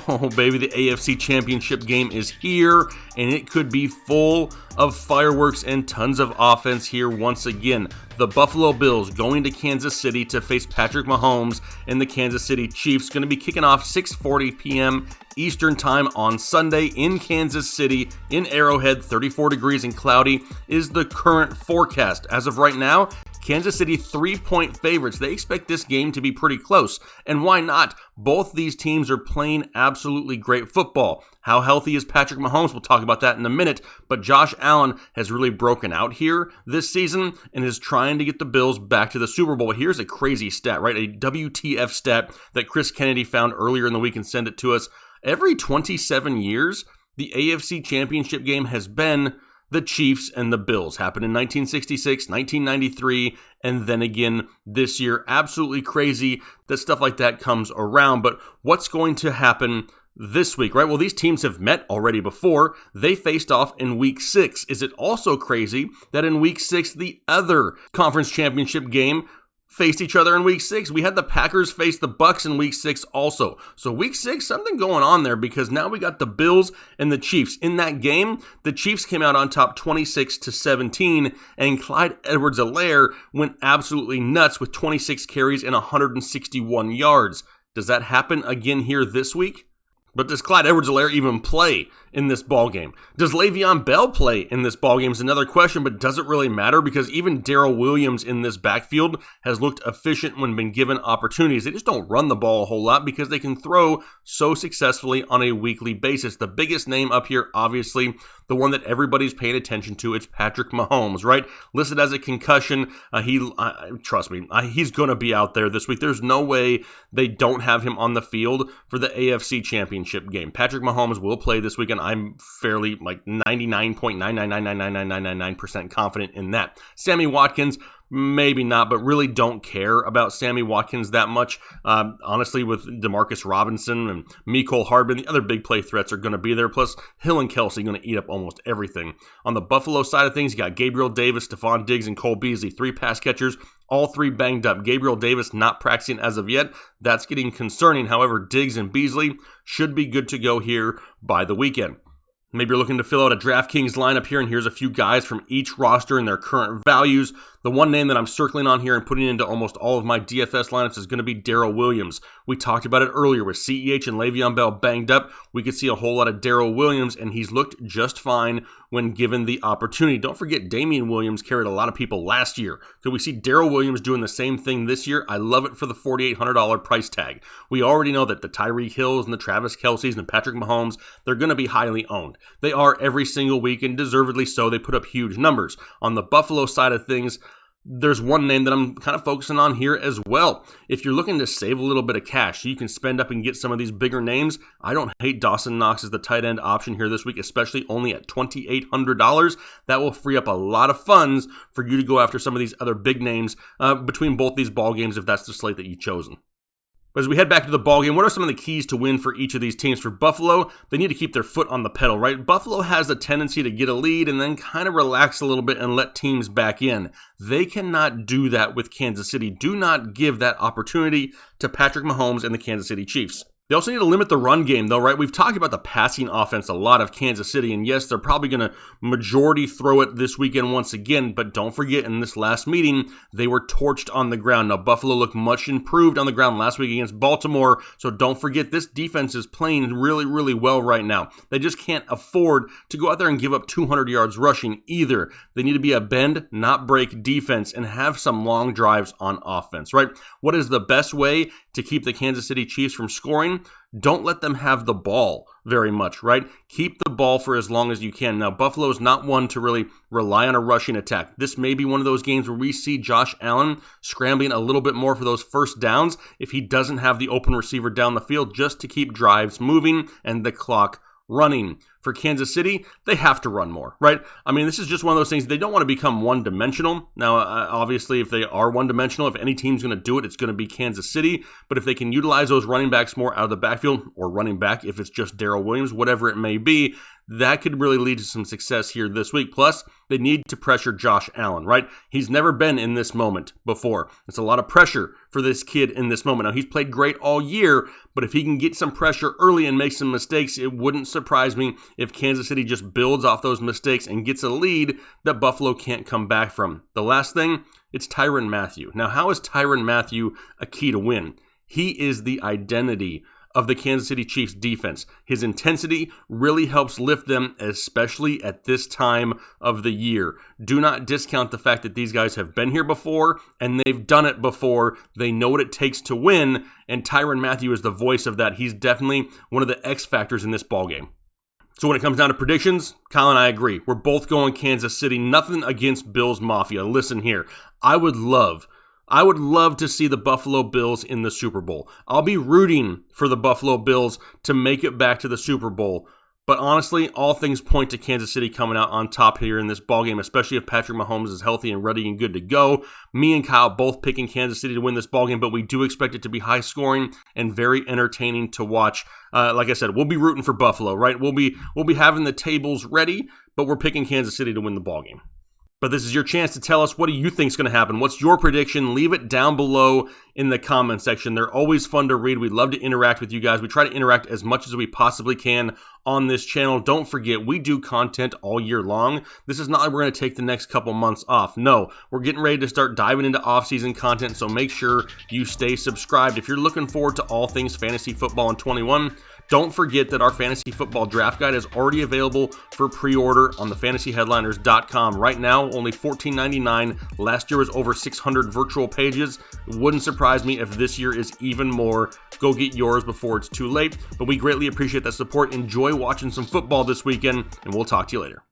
Oh, baby, the AFC Championship game is here, and it could be full of fireworks and tons of offense here once again. The Buffalo Bills going to Kansas City to face Patrick Mahomes and the Kansas City Chiefs. Going to be kicking off 6:40 p.m. Eastern Time on Sunday in Kansas City in Arrowhead. 34 degrees and cloudy is the current forecast. As of right now, Kansas City 3-point favorites. They expect this game to be pretty close. And why not? Both these teams are playing absolutely great football. How healthy is Patrick Mahomes? We'll talk about that in a minute. But Josh Allen has really broken out here this season and is trying to get the Bills back to the Super Bowl. Here's a crazy stat, right? A WTF stat that Chris Kennedy found earlier in the week and sent it to us. Every 27 years, the AFC Championship game has been the Chiefs and the Bills. Happened in 1966, 1993, and then again this year. Absolutely crazy that stuff like that comes around. But what's going to happen this week, right? Well, these teams have met already before. They faced off in Week 6. Is it also crazy that in Week 6, the other conference championship game faced each other in Week 6? We had the Packers face the Bucks in Week 6 also. So Week 6, something going on there because now we got the Bills and the Chiefs. In that game, the Chiefs came out on top 26-17, and Clyde Edwards-Helaire went absolutely nuts with 26 carries and 161 yards. Does that happen again here this week? But does Clyde Edwards-Helaire even play in this ballgame? Does Le'Veon Bell play in this ballgame is another question, but does it really matter? Because even Darrell Williams in this backfield has looked efficient when been given opportunities. They just don't run the ball a whole lot because they can throw so successfully on a weekly basis. The biggest name up here, obviously, the one that everybody's paying attention to, it's Patrick Mahomes, right? Listed as a concussion. Trust me, he's going to be out there this week. There's no way they don't have him on the field for the AFC Championship game. Patrick Mahomes will play this weekend. I'm fairly 99.9999999% confident in that. Sammy Watkins, maybe not, but really don't care about Sammy Watkins that much. Honestly, with Demarcus Robinson and Mecole Hardman, the other big play threats are going to be there. Plus, Hill and Kelsey going to eat up almost everything. On the Buffalo side of things, you got Gabriel Davis, Stephon Diggs, and Cole Beasley. 3 pass catchers, all 3 banged up. Gabriel Davis not practicing as of yet. That's getting concerning. However, Diggs and Beasley should be good to go here by the weekend. Maybe you're looking to fill out a DraftKings lineup here, and here's a few guys from each roster and their current values. The one name that I'm circling on here and putting into almost all of my DFS lineups is going to be Darrell Williams. We talked about it earlier with CEH and Le'Veon Bell banged up. We could see a whole lot of Darrell Williams, and he's looked just fine when given the opportunity. Don't forget, Damian Williams carried a lot of people last year. Could we see Darrell Williams doing the same thing this year? I love it for the $4,800 price tag. We already know that the Tyreek Hills and the Travis Kelce's and the Patrick Mahomes, they're going to be highly owned. They are every single week, and deservedly so. They put up huge numbers. On the Buffalo side of things, there's one name that I'm kind of focusing on here as well. If you're looking to save a little bit of cash so you can spend up and get some of these bigger names, I don't hate Dawson Knox as the tight end option here this week, especially only at $2,800. That will free up a lot of funds for you to go after some of these other big names between both these ball games if that's the slate that you've chosen. But as we head back to the ballgame, what are some of the keys to win for each of these teams? For Buffalo, they need to keep their foot on the pedal, right? Buffalo has a tendency to get a lead and then kind of relax a little bit and let teams back in. They cannot do that with Kansas City. Do not give that opportunity to Patrick Mahomes and the Kansas City Chiefs. They also need to limit the run game, though, right? We've talked about the passing offense a lot of Kansas City, and yes, they're probably going to majority throw it this weekend once again, but don't forget, in this last meeting, they were torched on the ground. Now, Buffalo looked much improved on the ground last week against Baltimore, so don't forget, this defense is playing really, really well right now. They just can't afford to go out there and give up 200 yards rushing either. They need to be a bend, not break defense and have some long drives on offense, right? What is the best way to keep the Kansas City Chiefs from scoring? Don't let them have the ball very much, right? Keep the ball for as long as you can. Now, Buffalo is not one to really rely on a rushing attack. This may be one of those games where we see Josh Allen scrambling a little bit more for those first downs if he doesn't have the open receiver down the field just to keep drives moving and the clock running. For Kansas City, they have to run more, right? I mean, this is just one of those things. They don't want to become one-dimensional. Now, obviously, if they are one-dimensional, if any team's going to do it, it's going to be Kansas City. But if they can utilize those running backs more out of the backfield, or running back if it's just Darrell Williams, whatever it may be, that could really lead to some success here this week. Plus, they need to pressure Josh Allen, right? He's never been in this moment before. It's a lot of pressure for this kid in this moment. Now, he's played great all year, but if he can get some pressure early and make some mistakes, it wouldn't surprise me if Kansas City just builds off those mistakes and gets a lead that Buffalo can't come back from. The last thing, it's Tyrann Mathieu. Now, how is Tyrann Mathieu a key to win? He is the identity of the Kansas City Chiefs defense. His intensity really helps lift them, especially at this time of the year. Do not discount the fact that these guys have been here before and they've done it before. They know what it takes to win, and Tyrann Mathieu is the voice of that. He's definitely one of the X factors in this ballgame. So when it comes down to predictions, Kyle and I agree. We're both going Kansas City. Nothing against Bills Mafia. Listen here. I would love to see the Buffalo Bills in the Super Bowl. I'll be rooting for the Buffalo Bills to make it back to the Super Bowl. But honestly, all things point to Kansas City coming out on top here in this ballgame, especially if Patrick Mahomes is healthy and ready and good to go. Me and Kyle both picking Kansas City to win this ballgame, but we do expect it to be high scoring and very entertaining to watch. Like I said, we'll be rooting for Buffalo, right? We'll be having the tables ready, but we're picking Kansas City to win the ballgame. But this is your chance to tell us, what do you think is going to happen? What's your prediction? Leave it down below in the comment section. They're always fun to read. We'd love to interact with you guys. We try to interact as much as we possibly can on this channel. Don't forget, we do content all year long. This is not like we're going to take the next couple months off. No, we're getting ready to start diving into off-season content, so make sure you stay subscribed. If you're looking forward to all things fantasy football in 21, don't forget that our fantasy football draft guide is already available for pre-order on thefantasyheadliners.com. Right now, only $14.99. Last year was over 600 virtual pages. It wouldn't surprise me if this year is even more. Go get yours before it's too late. But we greatly appreciate that support. Enjoy watching some football this weekend, and we'll talk to you later.